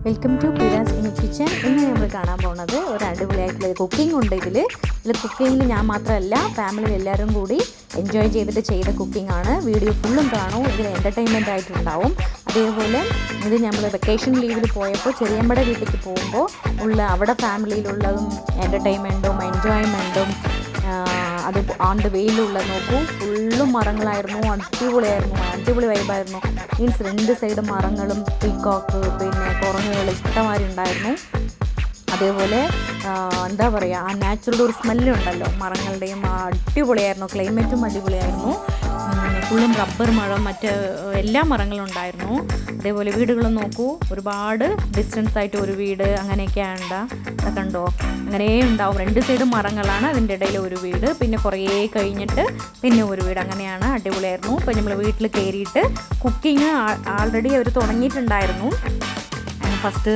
Welcome to പിരാസ് in kitchen. ഇന്ന് നമ്മൾ കാണാൻ പോകുന്നത് ഒരു അടിപൊളിയായിട്ടുള്ള കുക്കിംഗ് ഉണ്ട്. ഇതിൽ കുക്കിങ്ങിൽ ഞാൻ മാത്രമല്ല, ഫാമിലി എല്ലാവരും കൂടി എൻജോയ് ചെയ്തിട്ട് ചെയ്ത കുക്കിംഗ് ആണ്. വീഡിയോ ഫുള്ളും കാണും, ഇതിൽ എൻ്റർടൈൻമെൻ്റ് ആയിട്ടുണ്ടാവും. അതേപോലെ ഇത് നമ്മൾ വെക്കേഷൻ ലീവിൽ പോയപ്പോൾ ചെറിയമ്മയുടെ വീട്ടിലേക്ക് പോകുമ്പോൾ ഉള്ള അവിടെ ഫാമിലിയിലുള്ളതും എൻ്റർടൈൻമെൻറ്റും എൻജോയ്മെൻറ്റും അത് ഓൺ ദ വേയിലുള്ള നോക്കൂ, ഫുള്ളും മരങ്ങളായിരുന്നു. അടിപൊളി വൈബായിരുന്നു. മീൻസ് രണ്ട് സൈഡ് മരങ്ങളും പീക്കോക്ക് പിന്നെ കുരങ്ങുകൾ ഇഷ്ടമാതിരി ഉണ്ടായിരുന്നു. അതേപോലെ എന്താ പറയുക, ആ നാച്ചുറൽ ഒരു സ്മെല്ലുണ്ടല്ലോ മരങ്ങളുടെയും. അടിപൊളിയായിരുന്നു. ക്ലൈമറ്റും അടിപൊളിയായിരുന്നു. ഫുള്ളും റബ്ബർ മരം മറ്റ് എല്ലാ മരങ്ങളും ഉണ്ടായിരുന്നു. അതേപോലെ വീടുകളും നോക്കൂ, ഒരുപാട് ഡിസ്റ്റൻസ് ആയിട്ട് ഒരു വീട് അങ്ങനെയൊക്കെയാണ്. അതൊക്കെ കണ്ടോ, അങ്ങനെ ഉണ്ടാവും. രണ്ട് സൈഡും മരങ്ങളാണ്, അതിൻ്റെ ഇടയിൽ ഒരു വീട്, പിന്നെ കുറേ കഴിഞ്ഞിട്ട് പിന്നെ ഒരു വീട്, അങ്ങനെയാണ്. അടിപൊളിയായിരുന്നു. ഇപ്പം നമ്മൾ വീട്ടിൽ കയറിയിട്ട് കുക്കിംഗ് ആൾറെഡി അവർ തുടങ്ങിയിട്ടുണ്ടായിരുന്നു. ഫസ്റ്റ്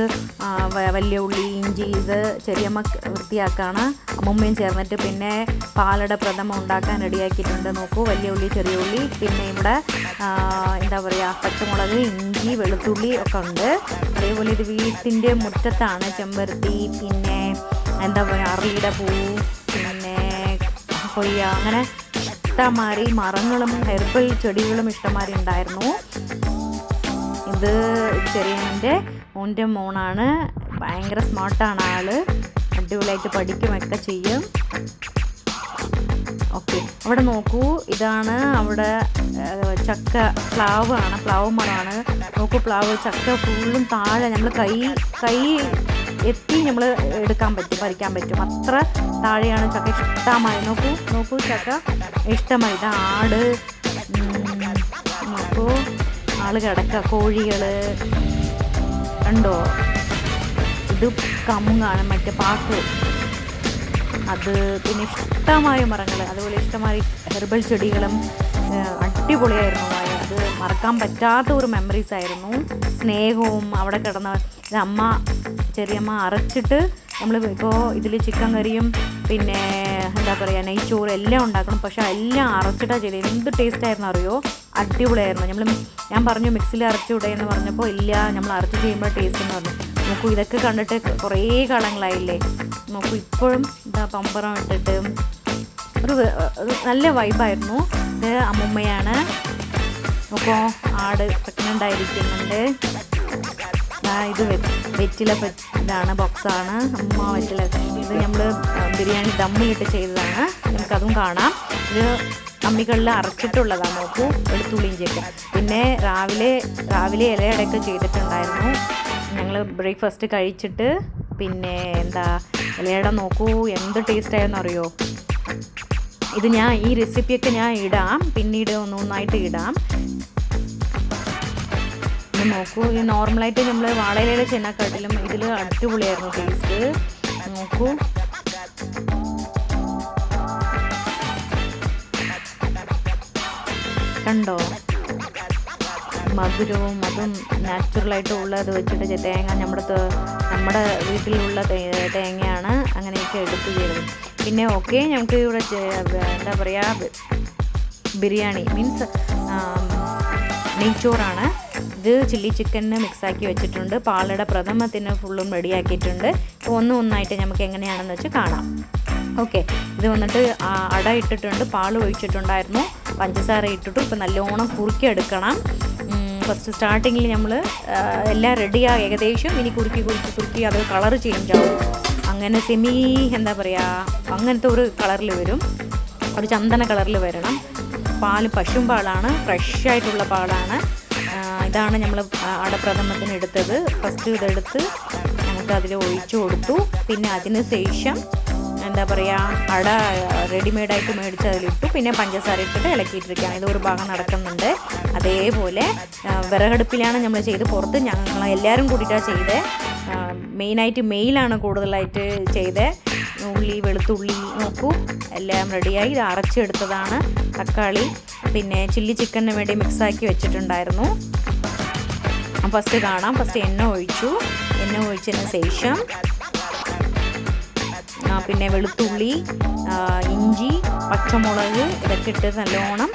വലിയ ഉള്ളി ഇഞ്ചി ഇത് ചെറിയമ്മ വൃത്തിയാക്കാണ്, അമ്മമ്മയും ചേർന്നിട്ട്. പിന്നെ പാലട പ്രഥമ ഉണ്ടാക്കാൻ റെഡിയാക്കിയിട്ടുണ്ട്. നോക്കൂ, വലിയ ഉള്ളി ചെറിയ ഉള്ളി, പിന്നെ ഇവിടെ എന്താ പറയുക പച്ചമുളക് ഇഞ്ചി വെളുത്തുള്ളി ഒക്കെ ഉണ്ട്. അതേപോലെ ഇത് വീട്ടിൻ്റെ മുറ്റത്താണ്. ചെമ്പരത്തി പിന്നെ എന്താ പറയുക അറളിയുടെ പൂ പിന്നെ കൊയ്യ, അങ്ങനെ ഇഷ്ടംമാതിരി മരങ്ങളും ഹെർബൽ ചെടികളും ഇഷ്ടംമാതിരി ഉണ്ടായിരുന്നു. ഇത് ചെറിയമ്മൻ്റെ മോൻ്റെ മോനാണ്. ഭയങ്കര സ്മാർട്ടാണ് ആൾ, അടിപൊളിയായിട്ട് പഠിക്കുമൊക്കെ ചെയ്യും. ഓക്കെ, അവിടെ നോക്കൂ, ഇതാണ് അവിടെ ചക്ക പ്ലാവാണ്, പ്ലാവ് മരമാണ്. നോക്കൂ, പ്ലാവ് ചക്ക ഫുള്ളും താഴെ നമ്മൾ കൈ എത്തി നമ്മൾ എടുക്കാൻ പറ്റും, പറിക്കാൻ പറ്റും, അത്ര താഴെയാണ് ചക്ക. ഇഷ്ടമായി നോക്കൂ ചക്ക ഇഷ്ടമായി. ഇത് ആട് നോക്കൂ, ആള് കിടക്ക, കോഴികൾ കണ്ടോ. ഇത് കമുങ്ങാണ്, മറ്റേ പാക്ക്, അത് പിന്നെ ഇഷ്ടമായ മരങ്ങൾ, അതുപോലെ ഇഷ്ടമായ ഹെർബൽ ചെടികളും അടിപൊളിയായിരുന്നു. അത് മറക്കാൻ പറ്റാത്ത ഒരു മെമ്മറീസ് ആയിരുന്നു. സ്നേഹവും അവിടെ കിടന്ന ചെറിയമ്മ അരച്ചിട്ട് നമ്മൾ ഇപ്പോൾ ഇതിൽ ചിക്കൻ കറിയും പിന്നെ എന്താ പറയുക നെയ്ച്ചോറ് എല്ലാം ഉണ്ടാക്കണം. പക്ഷേ എല്ലാം അരച്ചിട്ടാണ് ചെയ്തത്. എന്ത് ടേസ്റ്റായിരുന്നു അറിയോ, അടിപൊളിയായിരുന്നു. ഞാൻ പറഞ്ഞു മിക്സിയിൽ അരച്ചുകൂടെ എന്ന് പറഞ്ഞപ്പോൾ ഇല്ല, നമ്മൾ അരച്ച് ചെയ്യുമ്പോൾ ടേസ്റ്റ് എന്ന് പറഞ്ഞു. നോക്കൂ, ഇതൊക്കെ കണ്ടിട്ട് കുറേ കാലങ്ങളായില്ലേ. നോക്കൂ, ഇപ്പോഴും ഇതാ പമ്പരം ഇട്ടിട്ട് ഒരു നല്ല വൈബായിരുന്നു. ഇത് അമ്മുമ്മയാണ്. നോക്കൂ, ആട് പ്രഗ്നൻ്റ് ആയിരിക്കുന്നുണ്ട്. ഇത് വെറ്റില ഇതാണ്, ബോക്സാണ് അമ്മ വെറ്റില. ഇത് നമ്മൾ ബിരിയാണി ദമ്മിലിട്ട് ചെയ്തതാണ്, നമുക്കതും കാണാം. ഇത് അമ്മികളിൽ അരച്ചിട്ടുള്ളതാണ്. നോക്കൂ, വെളുത്തുള്ളി ഇഞ്ചിയൊക്കെ. പിന്നെ രാവിലെ ഇലയടയൊക്കെ ചെയ്തിട്ടുണ്ടായിരുന്നു. ഞങ്ങൾ ബ്രേക്ക്ഫാസ്റ്റ് കഴിച്ചിട്ട് പിന്നെ എന്താ ഇലയട നോക്കൂ, എന്ത് ടേസ്റ്റായെന്ന് അറിയോ. ഇത് ഈ റെസിപ്പിയൊക്കെ ഞാൻ ഇടാം, പിന്നീട് ഒന്നൊന്നായിട്ട് ഇടാം. നോക്കൂ, ഈ നോർമലായിട്ട് നമ്മൾ വാഴയിലയുടെ ചെന്നക്കാട്ടിലും ഇതിൽ അടിപൊളിയായിരുന്നു ടേസ്റ്റ്. നോക്കൂ, കണ്ടോ, മധുരവും അതും നാച്ചുറലായിട്ടും ഉള്ളത് വെച്ചിട്ട് തേങ്ങ നമ്മുടെ വീട്ടിലുള്ള തേങ്ങയാണ് അങ്ങനെയൊക്കെ എടുത്ത് ചെയ്തത്. പിന്നെ ഓക്കെ, ഞങ്ങൾക്ക് ഇവിടെ എന്താ പറയുക ബിരിയാണി മീൻസ് നെയ്ച്ചോറാണ്. ഇത് ചില്ലി ചിക്കന് മിക്സാക്കി വെച്ചിട്ടുണ്ട്. പാലട പ്രഥമത്തിന് ഫുള്ളും റെഡിയാക്കിയിട്ടുണ്ട്. ഒന്നായിട്ട് നമുക്ക് എങ്ങനെയാണെന്ന് വെച്ച് കാണാം. ഓക്കെ, ഇത് വന്നിട്ട് അട ഇട്ടിട്ടുണ്ട്, പാൽ ഒഴിച്ചിട്ടുണ്ടായിരുന്നു, പഞ്ചസാര ഇട്ടിട്ടു. ഇപ്പം നല്ലോണം കുറുക്കിയെടുക്കണം. ഫസ്റ്റ് സ്റ്റാർട്ടിങ്ങിൽ നമ്മൾ എല്ലാം റെഡിയാകും ഏകദേശം. ഇനി കുറുക്കി അത് കളറ് ചേഞ്ച് ആവും. അങ്ങനെ എന്താ പറയുക അങ്ങനത്തെ ഒരു കളറിൽ വരും, ഒരു ചന്ദന കളറിൽ വരണം. പാല് പശുമ്പാലാണ്, ഫ്രഷായിട്ടുള്ള പാലാണ്. ഇതാണ് നമ്മൾ അടപ്രഥമത്തിന് എടുത്തത്. ഫസ്റ്റ് ഇതെടുത്ത് നമുക്ക് അതിൽ ഒഴിച്ചു കൊടുത്തു. പിന്നെ അതിന് ശേഷം എന്താ പറയുക അട റെഡിമെയ്ഡായിട്ട് മേടിച്ച് അതിലിട്ടു. പിന്നെ പഞ്ചസാര ഇട്ടിട്ട് ഇളക്കിയിട്ടിരിക്കുകയാണ്. ഇതൊരു ഭാഗം നടക്കുന്നുണ്ട്. അതേപോലെ വിറകടുപ്പിലാണ് നമ്മൾ ചെയ്ത്. പുറത്ത് ഞങ്ങൾ എല്ലാവരും കൂടിയിട്ടാണ് ചെയ്തത്. മെയിനായിട്ട് മെയിലാണ് കൂടുതലായിട്ട് ചെയ്തത്. ഉള്ളി വെളുത്തുള്ളി നോക്കൂ എല്ലാം റെഡിയായി. ഇത് അരച്ചെടുത്തതാണ്. തക്കാളി പിന്നെ ചില്ലി ചിക്കന് വേണ്ടി മിക്സാക്കി വെച്ചിട്ടുണ്ടായിരുന്നു. ഫസ്റ്റ് കാണാം. ഫസ്റ്റ് എണ്ണ ഒഴിച്ചതിന് ശേഷം പിന്നെ വെളുത്തുള്ളി ഇഞ്ചി പച്ചമുളക് ഇതൊക്കെ ഇട്ട് നല്ലോണം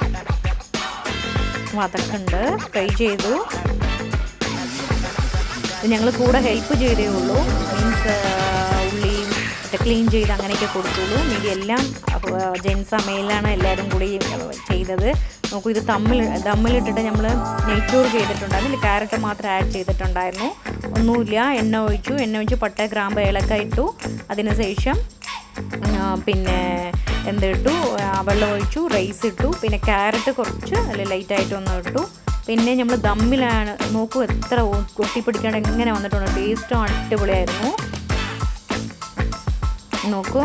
വതക്കുന്നുണ്ട്, ഫ്രൈ ചെയ്തു. ഞങ്ങൾ കൂടെ ഹെൽപ്പ് ചെയ്തേ ഉള്ളൂ. മീൻസ് ഉള്ളിയും ക്ലീൻ ചെയ്ത് അങ്ങനെയൊക്കെ കൊടുത്തുള്ളൂ. മീതി എല്ലാം ജെൻസ് അമ്മയിലാണ് എല്ലാവരും കൂടി ചെയ്തത്. നോക്കൂ, ഇത് ദമ്മിലിട്ടിട്ട് നമ്മൾ നെയ്ച്ചോറ് ചെയ്തിട്ടുണ്ട്. അതിൽ ക്യാരറ്റ് മാത്രം ആഡ് ചെയ്തിട്ടുണ്ടായിരുന്നു. ഒന്നുമില്ല, എണ്ണ ഒഴിച്ചു പട്ട ഗ്രാമ്പ് ഏലക്ക ഇട്ടു. അതിനുശേഷം പിന്നെ എന്തിട്ടു, വെള്ളം ഒഴിച്ചു, റൈസ് ഇട്ടു, പിന്നെ ക്യാരറ്റ് കുറച്ച് അല്ലെ ലൈറ്റായിട്ട് ഒന്ന് ഇട്ടു. പിന്നെ നമ്മൾ ദമ്മിലാണ്. നോക്കൂ എത്ര കൊട്ടിപ്പിടിക്കാണ്ട് എങ്ങനെ വന്നിട്ടുണ്ട്. ടേസ്റ്റും അടിപൊളിയായിരുന്നു. നോക്കൂ,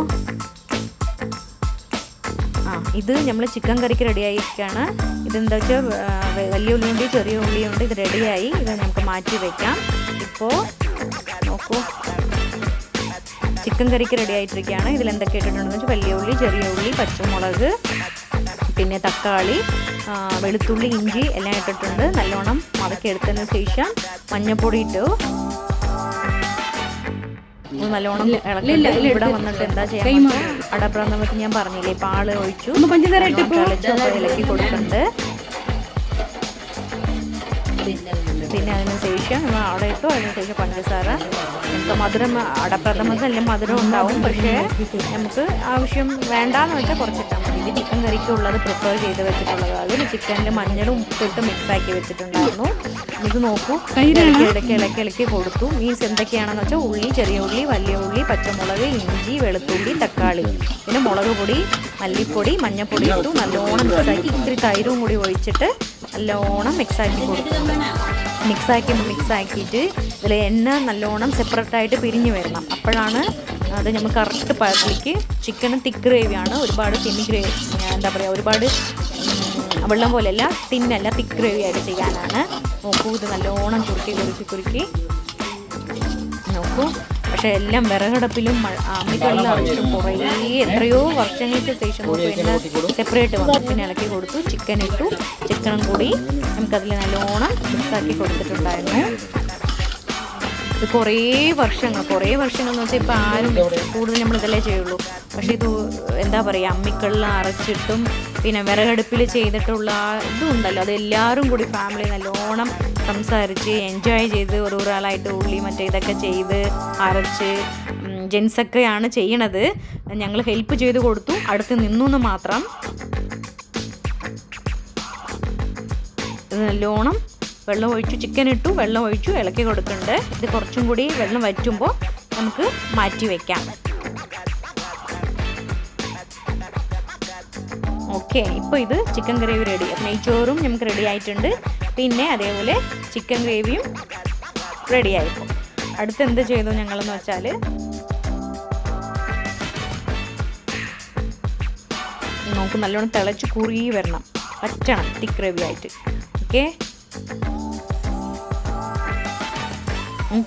ഇത് നമ്മൾ ചിക്കൻ കറിക്ക് റെഡിയായിരിക്കുകയാണ്. ഇതെന്താ വെച്ചാൽ വലിയ ഉള്ളിയുണ്ട്, ചെറിയ ഉള്ളിയുണ്ട്. ഇത് റെഡിയായി. ഇത് നമുക്ക് മാറ്റി വയ്ക്കാം. ഇപ്പോൾ നോക്കൂ, ചിക്കൻ കറിക്ക് റെഡി ആയിട്ടിരിക്കുകയാണ്. ഇതിൽ എന്തൊക്കെ ഇട്ടിട്ടുണ്ടെന്ന് വെച്ചാൽ വലിയ ഉള്ളി, ചെറിയ ഉള്ളി, പച്ചമുളക്, പിന്നെ തക്കാളി, വെളുത്തുള്ളി, ഇഞ്ചി എല്ലാം ഇട്ടിട്ടുണ്ട്. നല്ലോണം മടക്കി എടുത്തതിന് ശേഷം മഞ്ഞൾപ്പൊടി ഇട്ടു. നല്ലോണം ഇവിടെ വന്നിട്ട് എന്താ ചെയ്യാൻ, അടപ്രഥമത്തിൽ ഞാൻ പറഞ്ഞില്ലേ പാല് ഒഴിച്ചു, ഇളക്കി കൊടുക്കുന്നുണ്ട്. പിന്നെ അതിനുശേഷം നമ്മൾ അവിടെ ഇട്ടു. അതിനുശേഷം പഞ്ചസാര. നമുക്ക് മധുരം അടപ്രഥമത്തിൽ മധുരം ഉണ്ടാവും, പക്ഷേ നമുക്ക് ആവശ്യം വേണ്ടാന്ന് വെച്ചാൽ കുറച്ചിട്ടാൽ മതി. ഇത് ചിക്കൻ കറിക്കുള്ളത് പ്രിപ്പയർ ചെയ്ത് വെച്ചിട്ടുള്ളത്. അതിൽ ചിക്കനിൽ മഞ്ഞളും ഉപ്പിട്ട് മിക്സാക്കി വെച്ചിട്ടുണ്ടായിരുന്നു. ഇത് നോക്കൂ, ഇളക്കി കൊടുത്തു. മീൻസ് എന്തൊക്കെയാണെന്ന് വെച്ചാൽ ഉള്ളി, ചെറിയ ഉള്ളി, വലിയ ഉള്ളി, പച്ചമുളക്, ഇഞ്ചി, വെളുത്തുള്ളി, തക്കാളി, പിന്നെ മുളക് പൊടി, മല്ലിപ്പൊടി, മഞ്ഞൾപ്പൊടി ഇട്ടു. നല്ലോണം മിക്സാക്കി ഇത്തിരി തൈരും കൂടി ഒഴിച്ചിട്ട് നല്ലോണം മിക്സാക്കി കൊടുക്കും. മിക്സാക്കിയിട്ട് ഇതിൽ എണ്ണ നല്ലോണം സെപ്പറേറ്റായിട്ട് പിരിഞ്ഞ് വരണം. അപ്പോഴാണ് അത് നമ്മൾ കറക്റ്റ് പഴത്തിലേക്ക്. ചിക്കന് തിക്ക് ഗ്രേവിയാണ്, ഒരുപാട് തിന്നി ഗ്രേവി, എന്താ പറയുക, ഒരുപാട് വെള്ളം പോലെയല്ല, തിന്നല്ല, തിക്ക് ഗ്രേവി ആയിട്ട് ചെയ്യാനാണ്. നോക്കൂ, ഇത് നല്ലോണം കുറുക്കി നോക്കൂ. പക്ഷേ എല്ലാം വിറകടപ്പിലും അമ്മിക്കല്ലിലും അരച്ചിട്ടും കുറേ എത്രയോ വർഷങ്ങൾക്ക് ശേഷം എണ്ണ സെപ്പറേറ്റ് വന്നു. പിന്നെ ഇളക്കി കൊടുത്തു, ചിക്കൻ ഇട്ടു. ചിക്കനും കൂടി നമുക്കതിൽ നല്ലോണം മിക്സാക്കി കൊടുത്തിട്ടുണ്ടായിരുന്നു. ഇത് കുറേ വർഷങ്ങൾ എന്ന് വെച്ചാൽ ഇപ്പോൾ ആരും കൂടുതൽ നമ്മളിതല്ലേ ചെയ്യുള്ളൂ. പക്ഷേ ഇത് എന്താ പറയുക, അമ്മിക്കല്ലിൽ അരച്ചിട്ടും പിന്നെ വിറകടുപ്പിൽ ചെയ്തിട്ടുള്ള ഇതും ഉണ്ടല്ലോ, അത് എല്ലാവരും കൂടി ഫാമിലി നല്ലോണം സംസാരിച്ച് എൻജോയ് ചെയ്ത് ഓരോരാളായിട്ട് ഉള്ളി മറ്റേ ഇതൊക്കെ ചെയ്ത് അരച്ച് ജെൻസൊക്കെയാണ് ചെയ്യണത്. ഞങ്ങൾ ഹെൽപ്പ് ചെയ്ത് കൊടുത്തു, അടുത്ത് നിന്നു മാത്രം. ഇത് നല്ലോണം വെള്ളം ഒഴിച്ചു, ചിക്കൻ ഇട്ടു, വെള്ളം ഒഴിച്ചു, ഇളക്കി കൊടുക്കുന്നുണ്ട്. ഇത് കുറച്ചും കൂടി വെള്ളം വറ്റുമ്പോൾ നമുക്ക് മാറ്റി വയ്ക്കാം. ഓക്കെ, ഇപ്പോൾ ഇത് ചിക്കൻ ഗ്രേവി റെഡി. നെയ്ച്ചോറും നമുക്ക് റെഡി ആയിട്ടുണ്ട്. പിന്നെ അതേപോലെ ചിക്കൻ ഗ്രേവിയും റെഡി ആയിപ്പോൾ അടുത്ത് എന്ത് ചെയ്തു ഞങ്ങളെന്ന് വെച്ചാൽ, നമുക്ക് നല്ലോണം തിളച്ച് കുറുകി വരണം, പറ്റണം തിക്ക് ഗ്രേവി ആയിട്ട്. ഓക്കെ,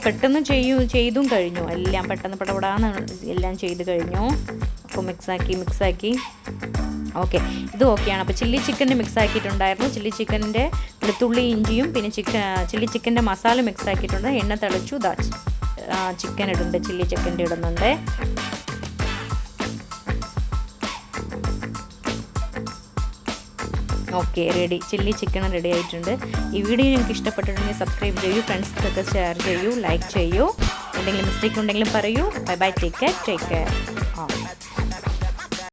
പെട്ടെന്ന് ചെയ്തും കഴിഞ്ഞു. എല്ലാം പെട്ടെന്ന് പടപടാന്ന് എല്ലാം ചെയ്ത് കഴിഞ്ഞു. അപ്പോൾ മിക്സാക്കി ഓക്കെ, ഇത് ഓക്കെയാണ്. അപ്പോൾ ചില്ലി ചിക്കൻ്റെ മിക്സ് ആക്കിയിട്ടുണ്ടായിരുന്നു. ചില്ലി ചിക്കൻ്റെ വെളുത്തുള്ളി ഇഞ്ചിയും പിന്നെ ചില്ലി ചിക്കൻ്റെ മസാല മിക്സ് ആക്കിയിട്ടുണ്ട്. എണ്ണ തിളച്ചു, ചിക്കൻ ഇടുന്നുണ്ട്, ചില്ലി ചിക്കൻ്റെ ഇടുന്നുണ്ട്. Okay, ready. Chilli chicken ready ആയിട്ടുണ്ട്. ഈ വീഡിയോ നിങ്ങൾക്ക് ഇഷ്ടപ്പെട്ടിട്ടുണ്ടെങ്കിൽ സബ്സ്ക്രൈബ് ചെയ്യൂ, ഫ്രണ്ട്സിനൊക്കെ ഷെയർ ചെയ്യൂ, ലൈക്ക് ചെയ്യൂ. എന്തെങ്കിലും മിസ്റ്റേക്ക് ഉണ്ടെങ്കിലും പറയൂ. Bye bye, take care.